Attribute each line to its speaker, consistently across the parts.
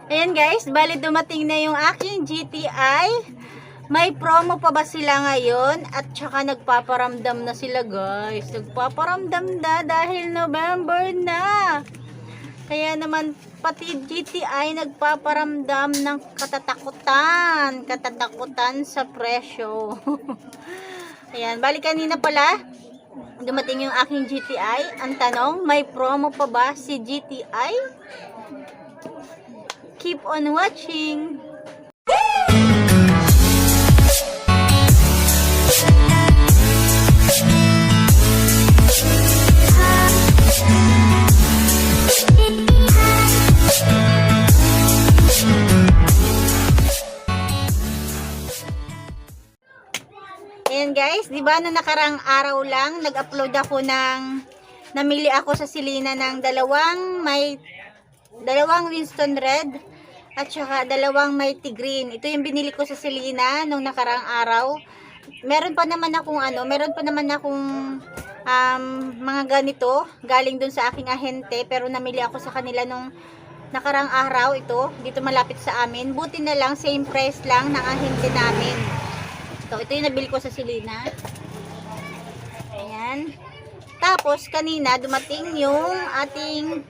Speaker 1: Ayan guys, bali dumating na yung aking GTI. May promo pa ba sila ngayon? At saka nagpaparamdam na sila guys. Nagpaparamdam na dahil November na. Kaya naman pati GTI nagpaparamdam ng katatakutan. Katatakutan sa presyo. Ayan, bali kanina pala dumating yung aking GTI. Ang tanong, may promo pa ba si GTI? Keep on watching. Ayan guys, di ba no nakarang araw lang nag-upload ako namili ako sa Silina ng dalawang Winston Red at saka dalawang Mighty Green. Ito yung binili ko sa Silina nung nakarang araw. Meron pa naman akong mga ganito galing dun sa aking ahente, pero namili ako sa kanila nung nakarang araw. Ito dito malapit sa amin, buti na lang same price lang ng ahente namin. Ito yung nabili ko sa Silina. Ayan. Tapos kanina dumating yung ating,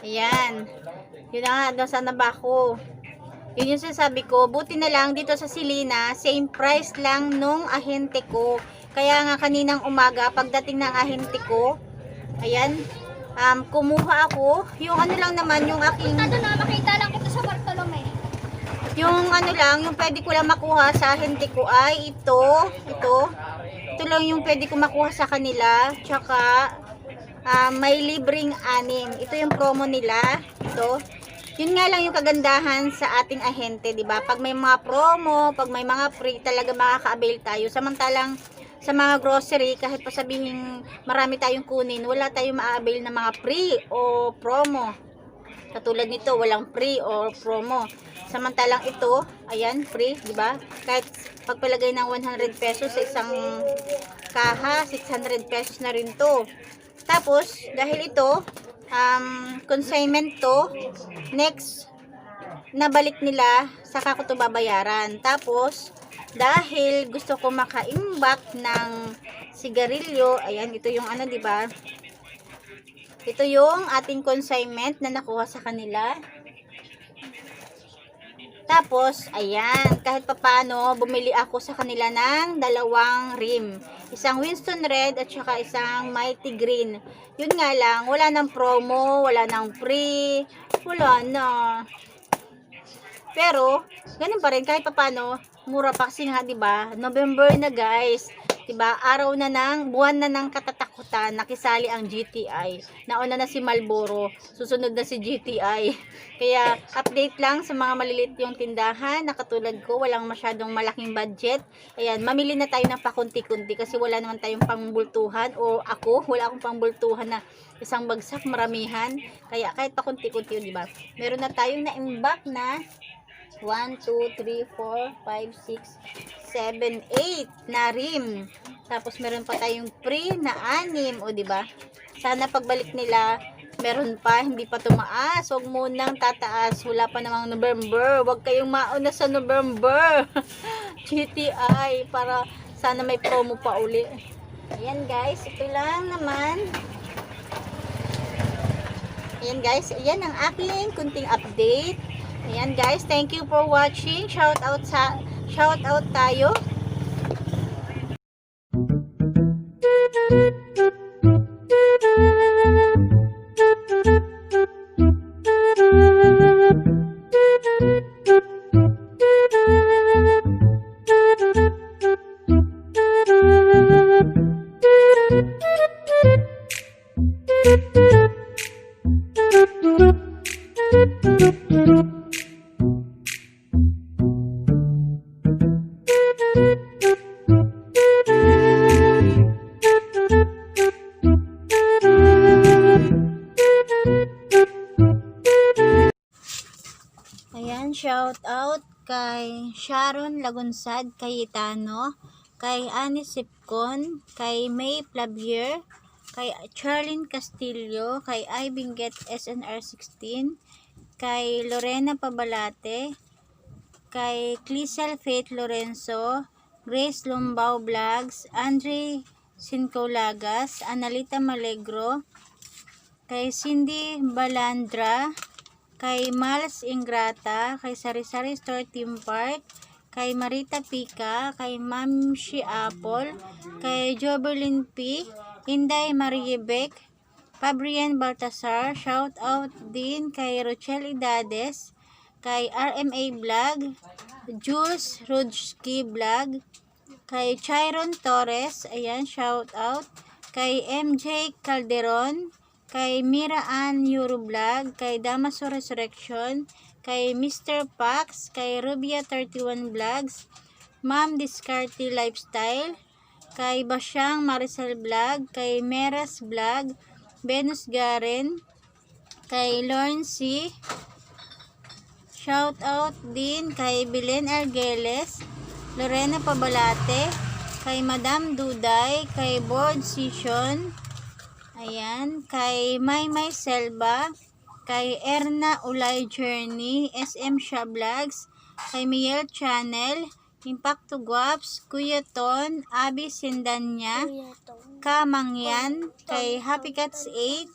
Speaker 1: ayan, yun na nga, nasa na ba ako? Yun yung sinasabi ko, buti na lang dito sa Silina same price lang nung ahente ko. Kaya nga kaninang umaga pagdating ng ahente ko, ayan, kumuha ako yung ano lang naman, yung aking
Speaker 2: makita lang kita sa Bartolome.
Speaker 1: yung ano lang, yung pwede ko lang makuha sa ahente ko ay ito lang yung pwede ko makuha sa kanila. Tsaka may libreng 6. Ito yung promo nila. Ito. Yun nga lang yung kagandahan sa ating ahente, 'di ba? Pag may mga promo, pag may mga free, talaga makaka-avail tayo. Samantalang sa mga grocery, kahit pa sabihin marami tayong kunin, wala tayong ma-avail na mga free o promo. Katulad nito, walang free or promo. Samantalang ito, ayan, free, 'di ba? Kahit pagpalagay ng 100 pesos sa isang kaha, 600 pesos na rin 'to. Tapos, dahil ito, consignment to, next nabalik nila, saka ko 'to babayaran. Tapos, dahil gusto ko maka-imbak ng sigarilyo, ayan, ito yung ano, 'di ba? Ito yung ating consignment na nakuha sa kanila. Tapos, ayan, kahit papano, bumili ako sa kanila ng dalawang rim. Isang Winston Red at saka isang Mighty Green. Yun nga lang, wala nang promo, wala nang free, wala na. Pero, ganun pa rin, kahit papano, mura pa kasi nga, 'di ba? November na, guys. 'Di ba? Araw na buwan na ng katatakutan, nakisali ang GTI. Nauna na si Marlboro, susunod na si GTI. Kaya update lang sa mga maliliit yung tindahan na katulad ko, walang masyadong malaking budget. Ayan, mamili na tayo ng pakunti-kunti kasi wala naman tayong pangbultuhan, o ako, wala akong pangbultuhan na isang bagsak, maramihan. Kaya kahit pakunti-kunti, 'di ba? Meron na tayong na-imbak na 1, 2, 3, 4, 5, 6, 7, 8 na rim. Tapos meron pa tayong free na 6, o 'di ba? Sana pagbalik nila meron pa, hindi pa tumaas. Huwag munang tataas, wala pa namang November. Huwag kayong mauna sa November. GTI, para sana may promo pa uli. Ayan guys, ito lang naman. Ayan guys, ayan ang aking kunting update. Ayan guys, thank you for watching. Shout out tayo. Ayan, shout out kay Sharon Lagunsad Cayetano, kay Annie Sipcon, kay May Flavier, kay Charlene Castillo, kay Ibinget SNR 16, kay Lorena Pabalate, kay Clisel Faith Lorenzo, Grace Lumbao Vlogs, Andre Sincolagas, Analita Malegro, kay Cindy Balandra, kay Mals Ingrata, kay Sari-Sari Store Team Park, kay Marita Pica, kay Mamshi Apple, kay Joberlin P, Inday Mariebek, Fabrian Baltasar, shout out din kay Rochelle Idades, kay RMA Vlog, Jules Rudski Vlog, kay Chiron Torres, ayan, shout out, kay MJ Calderon, kay Mira Ann Euroblog, kay Damaso Resurrection, kay Mr. Pax, kay Rubia 31 Vlogs, Ma'am Discarte Lifestyle, kay Basyang Maricel Vlog, kay Meras Vlog, Venus Garen, kay Lorne shout out din kay Belen Argeles, Lorena Pabalate, kay Madam Duday, kay Board Session, ayan, kay Maymay Selva, kay Erna Ulay Journey, SM Sha Vlogs, kay Miel Channel, Impacto Guaps, Kuya Ton, Abi Sindanya, Kamangyan, kay Happy Cats 8,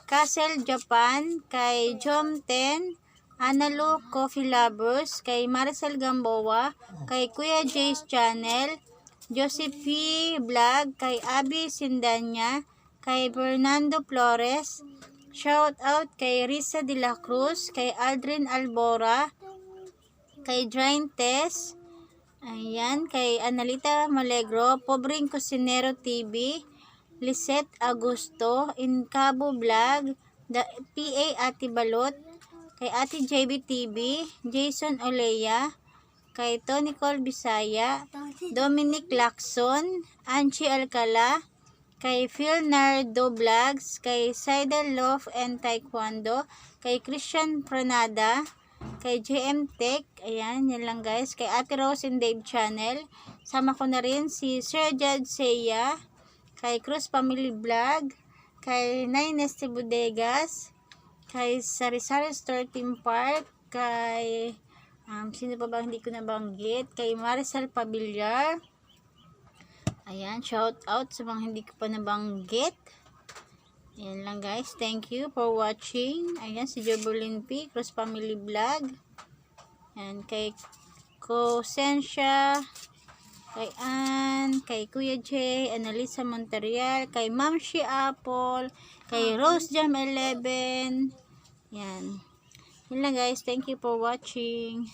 Speaker 1: Castle Japan, kay Jom 10, Analu Coffee Lovers, kay Maricel Gamboa, kay Kuya Jay's Channel, Josephine Vlog, kay Abi Sindanya, kay Fernando Flores, shout out kay Risa de la Cruz, kay Aldrin Albora, kay Drain Tess, ayan, kay Analita Malegro, Pobreng Cosinero TV, Lisette Augusto, Incabo Vlog, the PA Ate Balot, kay Ate JB TV, Jason Olea, kay Tony Col Bisaya, Dominic Lacson, Anchi Alcala, kay Phil Nardo Vlogs, kay Seidel Love and Taekwondo, kay Christian Pranada, kay JM Tech, ayan, yan lang guys, kay Ate Rose and Dave Channel, sama ko na rin si Sir Jad Seiya, kay Cruz Family Vlog, kay Nines Bodegas, kay Sari-Sari Store Team Park, kay sino pa ba hindi ko nabanggit, kay Maricel Pabiliar, ayan, shout out sa mga hindi ko pa nabanggit. Ayan lang guys, thank you for watching. Ayan, si Joberlin P, Cross Family Vlog, ayan, kay Kosensya, kay Ann, kay Kuya J, Annalisa Monterial, kay Mamshi Apple, kay Rose Jam 11. Yan. Yan lang guys. Thank you for watching.